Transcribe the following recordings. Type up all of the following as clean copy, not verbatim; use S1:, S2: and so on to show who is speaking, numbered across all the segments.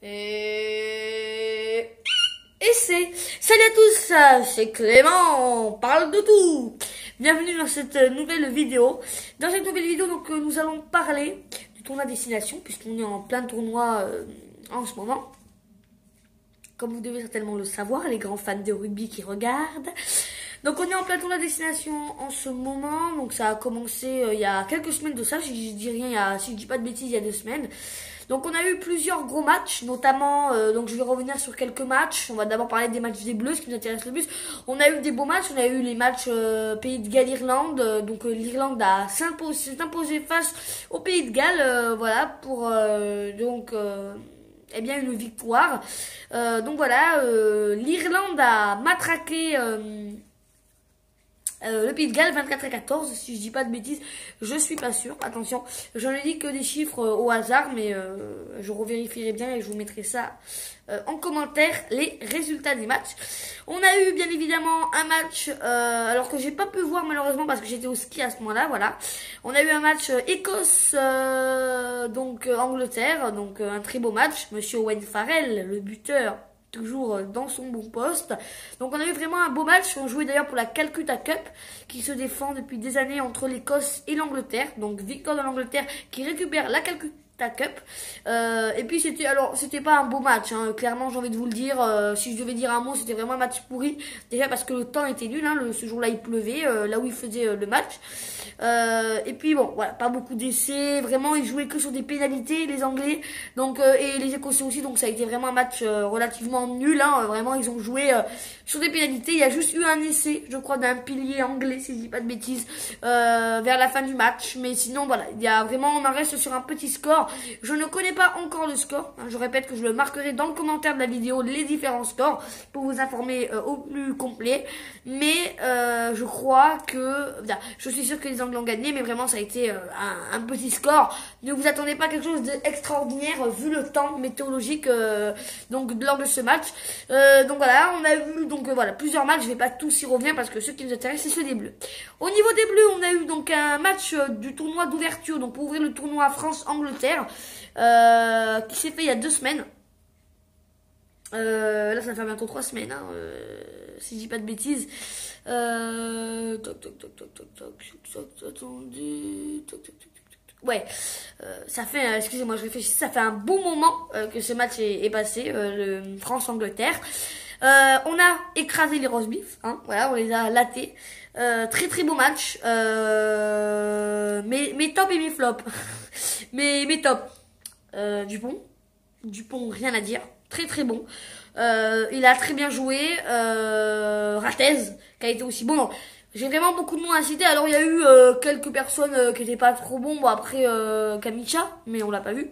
S1: Et c'est... Salut à tous, c'est Clément, on parle de tout. Bienvenue dans cette nouvelle vidéo. Dans cette nouvelle vidéo, donc, nous allons parler du tournoi destination, puisqu'on est en plein tournoi en ce moment. Comme vous devez certainement le savoir, les grands fans de rugby qui regardent. Donc on est en plein tournoi destination en ce moment. Donc ça a commencé il y a quelques semaines de ça, si je dis rien, si je dis pas de bêtises, il y a 2 semaines. Donc on a eu plusieurs gros matchs, notamment, donc je vais revenir sur quelques matchs. On va d'abord parler des matchs des Bleus, ce qui nous intéresse le plus. On a eu des beaux matchs, on a eu les matchs Pays de Galles-Irlande. Donc l'Irlande s'est imposée face au Pays de Galles, voilà, pour eh bien une victoire. Donc voilà, l'Irlande a matraqué le Pays de Galles 24-14, si je dis pas de bêtises, je suis pas sûre. Attention, j'en ai dit que des chiffres au hasard, mais je revérifierai bien et je vous mettrai ça en commentaire, les résultats des matchs. On a eu bien évidemment un match, alors que j'ai pas pu voir malheureusement parce que j'étais au ski à ce moment-là, voilà. On a eu un match Écosse, donc Angleterre, donc un très beau match. Monsieur Owen Farrell, le buteur, toujours dans son bon poste. Donc on a eu vraiment un beau match. On jouait d'ailleurs pour la Calcutta Cup qui se défend depuis des années entre l'Écosse et l'Angleterre. Donc victoire de l'Angleterre qui récupère la Calcutta Cup. Et puis c'était pas un beau match, hein. Clairement j'ai envie de vous le dire. Si je devais dire un mot, c'était vraiment un match pourri. Déjà parce que le temps était nul, hein. Ce jour-là il pleuvait, là où il faisait le match. Et puis bon, voilà, pas beaucoup d'essais. Vraiment, ils jouaient que sur des pénalités, les Anglais, donc et les Écossais aussi. Donc ça a été vraiment un match relativement nul, hein. Vraiment, ils ont joué sur des pénalités. Il y a juste eu un essai, je crois, d'un pilier anglais, si je dis pas de bêtises, vers la fin du match. Mais sinon, voilà, il y a vraiment, on en reste sur un petit score. Je ne connais pas encore le score, hein. Je répète que je le marquerai dans le commentaire de la vidéo, les différents scores, pour vous informer au plus complet. Mais je crois que, je suis sûr que les Anglais ont gagné, mais vraiment ça a été un petit score. Ne vous attendez pas à quelque chose d'extraordinaire vu le temps météorologique donc lors de ce match. Donc voilà, on a eu voilà plusieurs matchs. Je vais pas tous y revenir parce que ceux qui nous intéressent c'est ceux des Bleus. Au niveau des Bleus, on a eu donc un match du tournoi d'ouverture, donc pour ouvrir le tournoi France-Angleterre, qui s'est fait il y a 2 semaines. Là ça fait bientôt 3 semaines, hein, si je dis pas de bêtises. Ouais, ça fait, excusez-moi, je réfléchis, ça fait un bon moment que ce match est passé, le France-Angleterre. On a écrasé les roast beef, hein, voilà, on les a latés. Très très beau match. Mes top et mes flops. mes top. Dupont, rien à dire. Très très bon. Il a très bien joué. Ratez, qui a été aussi bon. J'ai vraiment beaucoup de monde à citer. Alors il y a eu quelques personnes qui n'étaient pas trop bons. Bon après Kamicha, mais on l'a pas vu.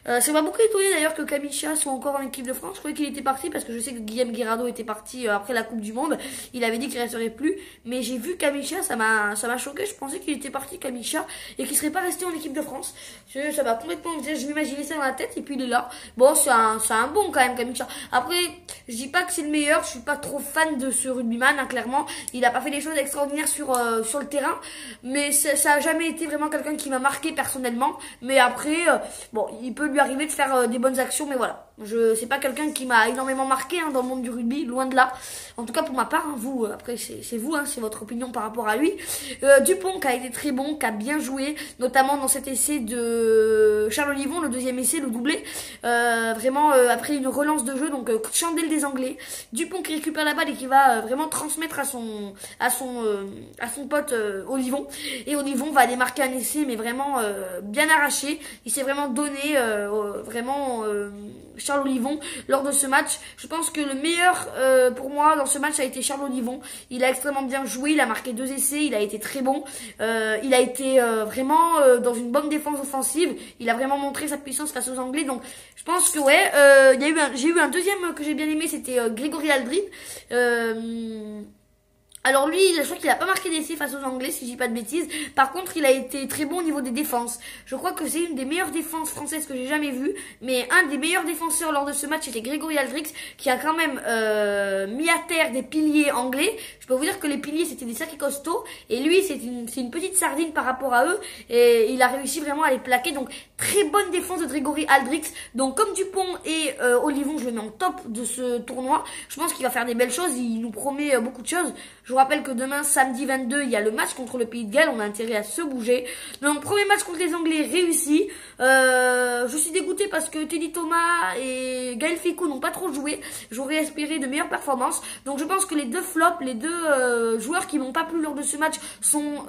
S1: Ça m'a beaucoup étonné d'ailleurs que Kamicha soit encore en équipe de France. Je croyais qu'il était parti parce que je sais que Guillaume Guirado était parti après la Coupe du Monde. Il avait dit qu'il resterait plus. Mais j'ai vu Kamicha, ça m'a choqué. Je pensais qu'il était parti Kamicha et qu'il serait pas resté en équipe de France. Ça m'a complètement, je m'imaginais ça dans la tête et puis il est là. Bon c'est un bon quand même Kamicha. Après je dis pas que c'est le meilleur. Je suis pas trop fan de ce rugbyman, hein, clairement. Il a pas fait des choses extraordinaires sur le terrain, mais ça a jamais été vraiment quelqu'un qui m'a marqué personnellement. Mais après bon, il peut lui arriver de faire des bonnes actions, mais voilà, c'est pas quelqu'un qui m'a énormément marqué, hein, dans le monde du rugby, loin de là, en tout cas pour ma part, hein. Vous après c'est vous, hein, c'est votre opinion par rapport à lui. Dupont qui a été très bon, qui a bien joué, notamment dans cet essai de Charles Olivon, le deuxième essai, le doublé, vraiment après une relance de jeu, donc chandelle des Anglais. Dupont qui récupère la balle et qui va vraiment transmettre à son pote Olivon, et Olivon va aller marquer un essai, mais vraiment bien arraché. Il s'est vraiment donné, Charles Olivon lors de ce match. Je pense que le meilleur pour moi dans ce match a été Charles Olivon. Il a extrêmement bien joué, il a marqué 2 essais, il a été très bon. Il a été vraiment dans une bonne défense offensive. Il a vraiment montré sa puissance face aux Anglais. Donc je pense que ouais, j'ai eu un deuxième que j'ai bien aimé, c'était Grégory Aldrit. Alors lui, je crois qu'il a pas marqué d'essai face aux Anglais, si je dis pas de bêtises. Par contre, il a été très bon au niveau des défenses. Je crois que c'est une des meilleures défenses françaises que j'ai jamais vues. Mais un des meilleurs défenseurs lors de ce match était Grégory Aldrich, qui a quand même mis à terre des piliers anglais. Je peux vous dire que les piliers, c'était des sacrés costauds. Et lui, c'est une petite sardine par rapport à eux. Et il a réussi vraiment à les plaquer. Donc, très bonne défense de Grégory Aldrich. Donc, comme Dupont et Olivon, je le mets en top de ce tournoi. Je pense qu'il va faire des belles choses. Il nous promet beaucoup de choses. Je vous rappelle que demain, samedi 22, il y a le match contre le Pays de Galles. On a intérêt à se bouger. Donc, premier match contre les Anglais réussi. Je suis dégoûtée parce que Teddy Thomas et Gaël Fickou n'ont pas trop joué. J'aurais espéré de meilleures performances. Donc, je pense que les deux flops, les deux joueurs qui m'ont pas plu lors de ce match sont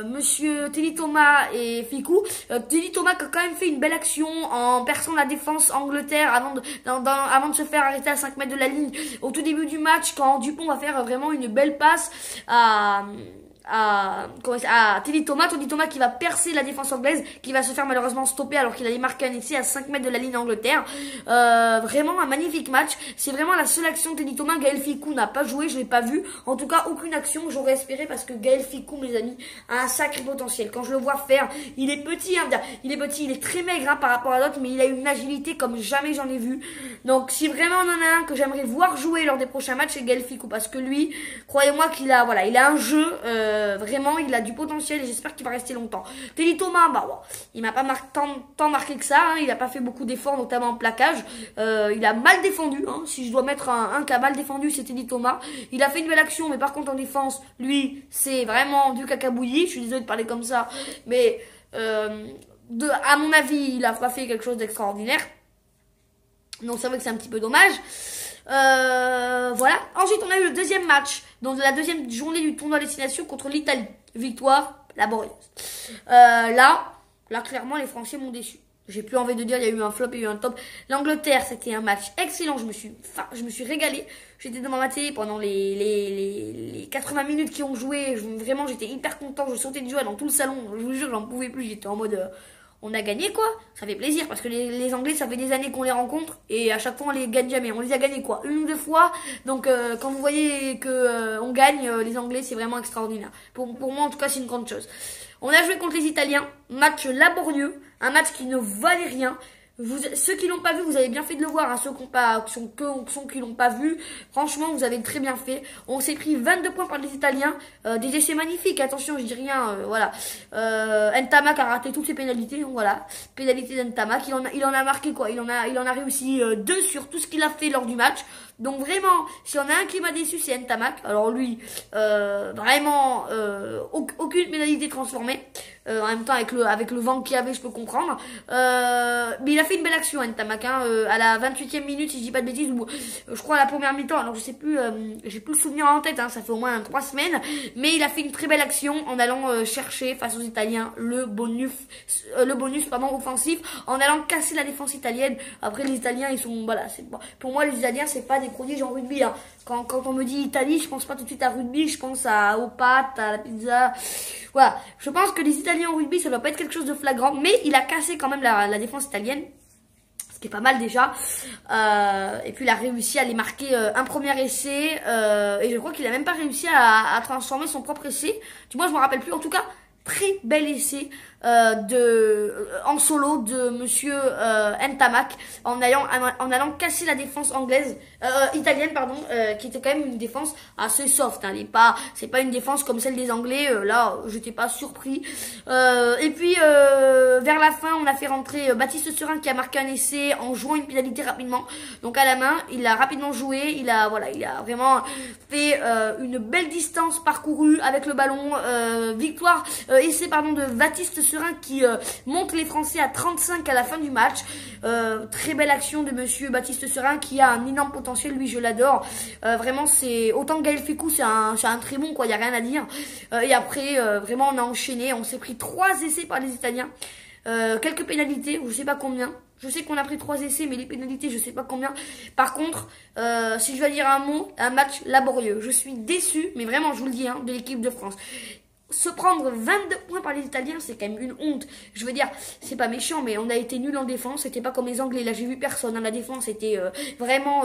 S1: Monsieur Teddy Thomas et Fickou. Teddy Thomas qui a quand même fait une belle action en perçant la défense Angleterre avant de se faire arrêter à 5 mètres de la ligne au tout début du match, quand Dupont va faire vraiment une belle passe à Teddy Thomas qui va percer la défense anglaise, qui va se faire malheureusement stopper alors qu'il allait marquer un essai à 5 mètres de la ligne Angleterre. Vraiment un magnifique match. C'est vraiment la seule action de Teddy Thomas. Gaël Fickou n'a pas joué, je l'ai pas vu. En tout cas, aucune action. J'aurais espéré parce que Gaël Fickou, mes amis, a un sacré potentiel. Quand je le vois faire, il est petit, hein, il est très maigre hein, par rapport à d'autres, mais il a une agilité comme jamais j'en ai vu. Donc si vraiment on en a un que j'aimerais voir jouer lors des prochains matchs, c'est Gaël Fickou, parce que lui, croyez-moi qu'il a, voilà, il a un jeu. Vraiment, il a du potentiel et j'espère qu'il va rester longtemps. Teddy Thomas, bah, bon, il m'a pas tant marqué que ça. Hein, il a pas fait beaucoup d'efforts, notamment en plaquage. Il a mal défendu. Hein, si je dois mettre un qui a mal défendu, c'est Teddy Thomas. Il a fait une belle action, mais par contre en défense, lui, c'est vraiment du cacabouillis. Je suis désolée de parler comme ça, mais à mon avis, il a pas fait quelque chose d'extraordinaire. Donc c'est vrai que c'est un petit peu dommage. Voilà. Ensuite, on a eu le deuxième match, donc la deuxième journée du tournoi destination contre l'Italie. Victoire laborieuse. Là, clairement, les Français m'ont déçu. J'ai plus envie de dire, il y a eu un flop, il y a eu un top. L'Angleterre, c'était un match excellent. Je me suis régalée. J'étais devant ma télé pendant les 80 minutes qui ont joué. Vraiment, j'étais hyper content. Je sautais de joie dans tout le salon. Je vous jure, j'en pouvais plus. J'étais en mode... on a gagné quoi, ça fait plaisir parce que les Anglais, ça fait des années qu'on les rencontre et à chaque fois on les gagne jamais. On les a gagnés quoi, une ou deux fois. Donc quand vous voyez que on gagne les Anglais, c'est vraiment extraordinaire. Pour moi en tout cas, c'est une grande chose. On a joué contre les Italiens, match laborieux, un match qui ne valait rien. Ceux qui l'ont pas vu, vous avez bien fait de le voir. Hein, ceux qui l'ont pas vu, franchement, vous avez très bien fait. On s'est pris 22 points par les Italiens, des essais magnifiques. Attention, je dis rien. Voilà, Ntamak a raté toutes ses pénalités. Donc voilà, pénalité d'Ntamak. Il en a marqué quoi. Il en a réussi 2 sur tout ce qu'il a fait lors du match. Donc vraiment, si on a un qui m'a déçu, c'est Ntamak. Alors lui, vraiment, aucune pénalité transformée. En même temps, avec le vent qu'il y avait, je peux comprendre. Mais il a fait une belle action, Ntamak, hein, à la 28e minute, si je dis pas de bêtises, ou je crois à la première mi-temps. Alors je sais plus, j'ai plus le souvenir en tête, hein, ça fait au moins 3 semaines. Mais il a fait une très belle action en allant chercher face aux Italiens le bonus offensif, en allant casser la défense italienne. Après les Italiens, ils sont, voilà, pour moi les Italiens, c'est pas des prodiges en rugby. Hein. Quand on me dit Italie, je pense pas tout de suite à rugby, je pense aux pâtes, à la pizza. Voilà, je pense que les Italiens en rugby, ça doit pas être quelque chose de flagrant, mais il a cassé quand même la défense italienne, ce qui est pas mal déjà. Et puis il a réussi à les marquer un premier essai, et je crois qu'il a même pas réussi à transformer son propre essai. Du moins, je me rappelle plus. En tout cas, très bel essai en solo de monsieur Ntamak en allant casser la défense italienne qui était quand même une défense assez soft, hein. C'est pas une défense comme celle des Anglais. Là, j'étais pas surpris. Et puis vers la fin, on a fait rentrer Baptiste Serin qui a marqué un essai en jouant une pénalité rapidement. Donc à la main, il a rapidement joué. Il a vraiment fait une belle distance parcourue avec le ballon. Essai de Baptiste Serin qui monte les Français à 35 à la fin du match. Très belle action de monsieur Baptiste Serin qui a un énorme potentiel. Lui, je l'adore. Vraiment, c'est autant que Gaël Fickou, c'est un très bon quoi. Il y a rien à dire. Et après, vraiment, on a enchaîné. On s'est pris 3 essais par les Italiens. Quelques pénalités, je sais pas combien. Je sais qu'on a pris 3 essais, mais les pénalités, je sais pas combien. Par contre, si je dois dire un mot, un match laborieux. Je suis déçue, mais vraiment, je vous le dis, hein, de l'équipe de France. Se prendre 22 points par les Italiens, c'est quand même une honte. Je veux dire, c'est pas méchant, mais on a été nul en défense. C'était pas comme les Anglais. Là, j'ai vu personne. Hein. La défense était vraiment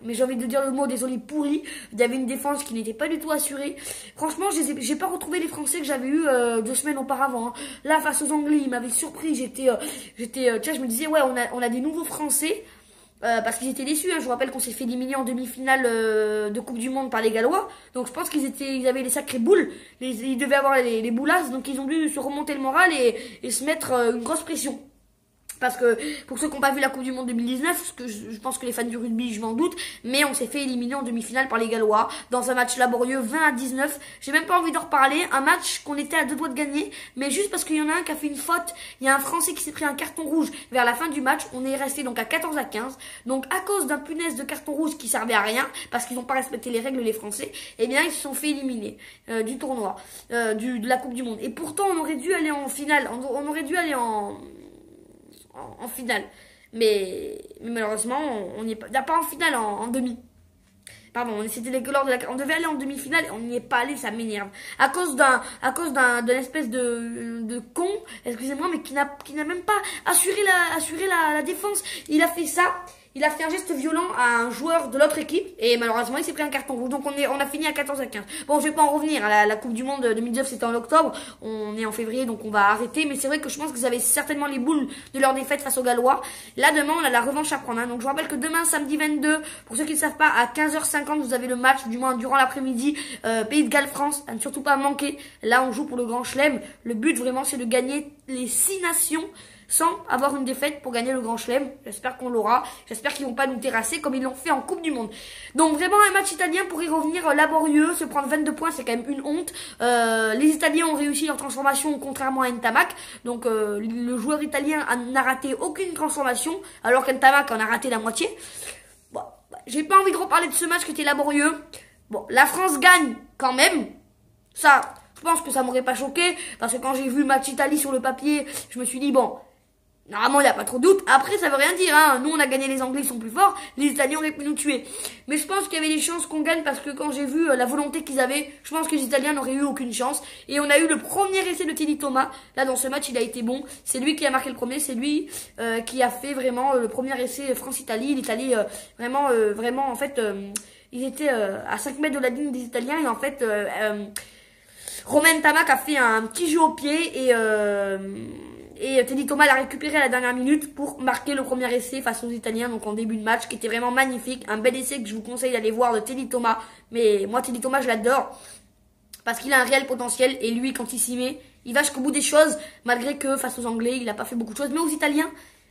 S1: mais j'ai envie de dire le mot, désolé, pourri. Il y avait une défense qui n'était pas du tout assurée. Franchement, j'ai pas retrouvé les Français que j'avais eu 2 semaines auparavant. Hein. Là, face aux Anglais, ils m'avaient surpris. Tiens, je me disais, ouais, on a des nouveaux Français. Parce qu'ils étaient déçus, hein. Je vous rappelle qu'on s'est fait éliminer en demi-finale de Coupe du Monde par les Gallois. Donc je pense ils avaient les sacrées boules. Ils devaient avoir les boulasses. Donc ils ont dû se remonter le moral et se mettre une grosse pression. Parce que, pour ceux qui n'ont pas vu la Coupe du Monde 2019, parce que je pense que les fans du rugby, je m'en doute, mais on s'est fait éliminer en demi-finale par les Gallois, dans un match laborieux, 20-19. J'ai même pas envie d'en reparler, un match qu'on était à 2 doigts de gagner, mais juste parce qu'il y en a un qui a fait une faute, il y a un Français qui s'est pris un carton rouge vers la fin du match, on est resté donc à 14-15, donc à cause d'un punaise de carton rouge qui servait à rien, parce qu'ils n'ont pas respecté les règles, les Français, eh bien ils se sont fait éliminer du tournoi, de la Coupe du Monde. Et pourtant, on aurait dû aller en finale, on aurait dû aller en finale. Mais malheureusement, on n'y est pas en finale, en demi. Pardon, on devait aller en demi-finale et on n'y est pas allé, ça m'énerve. À cause d'un espèce de con, excusez-moi, mais qui n'a même pas assuré la défense. Il a fait ça. Il a fait un geste violent à un joueur de l'autre équipe et malheureusement il s'est pris un carton rouge. Donc on a fini à 14-15. Bon, je vais pas en revenir. La Coupe du Monde 2019 c'était en octobre. On est en février donc on va arrêter. Mais c'est vrai que je pense qu'ils avaient certainement les boules de leur défaite face aux Gallois. Là demain on a la revanche à prendre. Hein. Donc je vous rappelle que demain samedi 22, pour ceux qui ne savent pas, à 15h50 vous avez le match, du moins durant l'après-midi, Pays de Galles France. À ne surtout pas manquer. Là on joue pour le Grand Chelem. Le but vraiment c'est de gagner les 6 nations sans avoir une défaite pour gagner le Grand Chelem. J'espère qu'on l'aura. J'espère qu'ils vont pas nous terrasser comme ils l'ont fait en Coupe du Monde. Donc vraiment un match italien pour y revenir laborieux. Se prendre 22 points, c'est quand même une honte. Les Italiens ont réussi leur transformation contrairement à Ntamak. Donc le joueur italien n'a raté aucune transformation alors qu'Ntamak en a raté la moitié. Bon, j'ai pas envie de reparler de ce match qui était laborieux. Bon, la France gagne quand même. Ça, je pense que ça m'aurait pas choqué parce que quand j'ai vu le match Italie sur le papier, je me suis dit bon, normalement, il n'y a pas trop de doute. Après, ça veut rien dire, hein. Nous, on a gagné, les Anglais, ils sont plus forts. Les Italiens auraient pu nous tuer. Mais je pense qu'il y avait des chances qu'on gagne parce que quand j'ai vu la volonté qu'ils avaient, je pense que les Italiens n'auraient eu aucune chance. Et on a eu le premier essai de Teddy Thomas. Là, dans ce match, il a été bon. C'est lui qui a marqué le premier. C'est lui qui a fait vraiment le premier essai France-Italie. L'Italie, vraiment, en fait, ils étaient à 5 mètres de la ligne des Italiens. Et en fait, Romain Ntamak a fait un petit jeu au pied et Teddy Thomas l'a récupéré à la dernière minute pour marquer le premier essai face aux Italiens, donc en début de match, qui était vraiment magnifique. Un bel essai que je vous conseille d'aller voir de Teddy Thomas. Mais moi, Teddy Thomas, je l'adore parce qu'il a un réel potentiel. Et lui, quand il s'y met, il va jusqu'au bout des choses, malgré que face aux Anglais, il n'a pas fait beaucoup de choses. Mais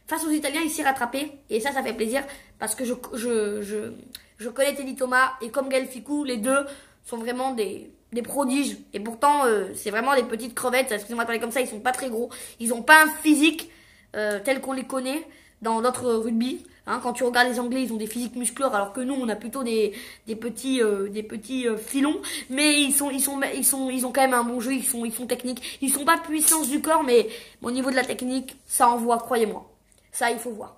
S1: face aux Italiens, il s'est rattrapé. Et ça fait plaisir parce que je connais Teddy Thomas et comme Gaël Fickou, les deux sont vraiment des prodiges. Et pourtant, c'est vraiment des petites crevettes. Excusez-moi de parler comme ça, ils sont pas très gros. Ils ont pas un physique tel qu'on les connaît dans notre rugby. Hein, quand tu regardes les Anglais, ils ont des physiques muscleurs, alors que nous, on a plutôt des petits filons. Mais ils ont quand même un bon jeu. Ils sont techniques. Ils sont pas puissance du corps, mais au niveau de la technique, ça envoie, croyez-moi. Ça, il faut voir.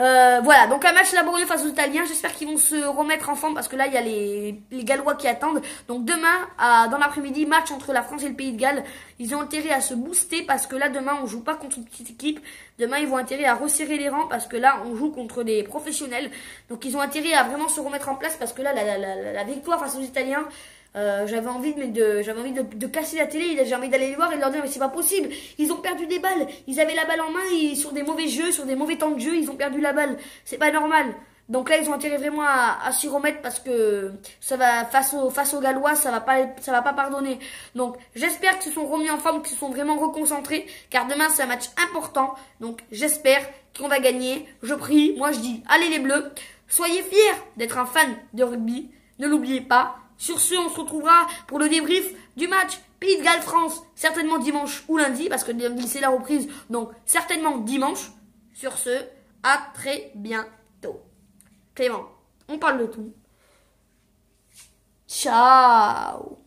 S1: Voilà, donc un match laborieux face aux Italiens. J'espère qu'ils vont se remettre en forme parce que là, il y a les Gallois qui attendent. Donc demain, dans l'après-midi, match entre la France et le Pays de Galles. Ils ont intérêt à se booster parce que là, demain, on joue pas contre une petite équipe. Demain, ils vont intérêt à resserrer les rangs parce que là, on joue contre des professionnels. Donc ils ont intérêt à vraiment se remettre en place parce que là, la victoire face aux Italiens, j'avais envie de casser la télé, j'ai envie d'aller les voir et de leur dire mais c'est pas possible, ils ont perdu des balles, ils avaient la balle en main et sur des mauvais jeux, sur des mauvais temps de jeu, ils ont perdu la balle, c'est pas normal. Donc là ils ont intérêt vraiment à s'y remettre parce que ça va face aux Gallois, ça va pas pardonner. Donc j'espère qu'ils se sont remis en forme, qu'ils se sont vraiment reconcentrés car demain c'est un match important. Donc j'espère qu'on va gagner. Je prie, moi je dis allez les Bleus, soyez fiers d'être un fan de rugby, ne l'oubliez pas. Sur ce, on se retrouvera pour le débrief du match Pays de Galles France, certainement dimanche ou lundi, parce que c'est la reprise, donc certainement dimanche. Sur ce, à très bientôt. Clément, on parle de tout. Ciao.